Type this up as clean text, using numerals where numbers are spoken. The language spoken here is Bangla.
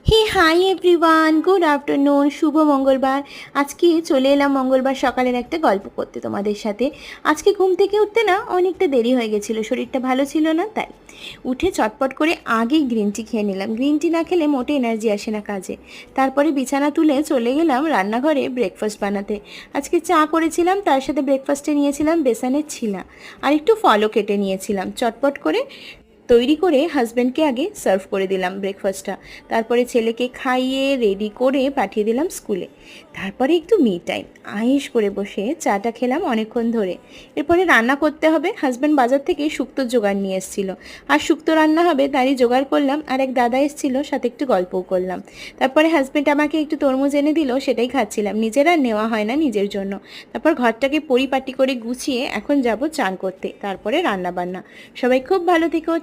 হে হাই এভরিওয়ান, গুড আফটারনুন, শুভ মঙ্গলবার। আজকে চলে এলাম মঙ্গলবার সকালের একটা গল্প করতে তোমাদের সাথে। আজকে ঘুম থেকে উঠতে না অনেকটা দেরি হয়ে গেছিলো, শরীরটা ভালো ছিল না, তাই উঠে চটপট করে আগেই গ্রিন টি খেয়ে নিলাম। গ্রিন টি না খেলে মোটে এনার্জি আসে না কাজে। তারপরে বিছানা তুলে চলে গেলাম রান্নাঘরে ব্রেকফাস্ট বানাতে। আজকে চা করেছিলাম, তার সাথে ব্রেকফাস্টে নিয়েছিলাম বেসনের ছিলা আর একটু ফলও কেটে নিয়েছিলাম। চটপট করে তৈরি করে হাজব্যান্ডকে আগে সার্ভ করে দিলাম ব্রেকফাস্টটা। তারপরে ছেলেকে খাইয়ে রেডি করে পাঠিয়ে দিলাম স্কুলে। তারপরে একটু মি টাইম, আয়েশ করে বসে চাটা খেলাম অনেকক্ষণ ধরে। এরপরে রান্না করতে হবে। হাজব্যান্ড বাজার থেকে শুক্তোর জোগাড় নিয়ে এসেছিল, আর শুক্তো রান্না হবে তারই জোগাড় করলাম। আর এক দাদা এসেছিল, সাথে একটু গল্পও করলাম। তারপরে হাজব্যান্ড আমাকে একটু তরমুজ এনে দিল, সেটাই খাচ্ছিলাম। নিজের আর নেওয়া হয় না নিজের জন্য। তারপর ঘরটাকে পরিপাটি করে গুছিয়ে এখন যাব চান করতে, তারপরে রান্না বান্না। সবাই খুব ভালো থেকো।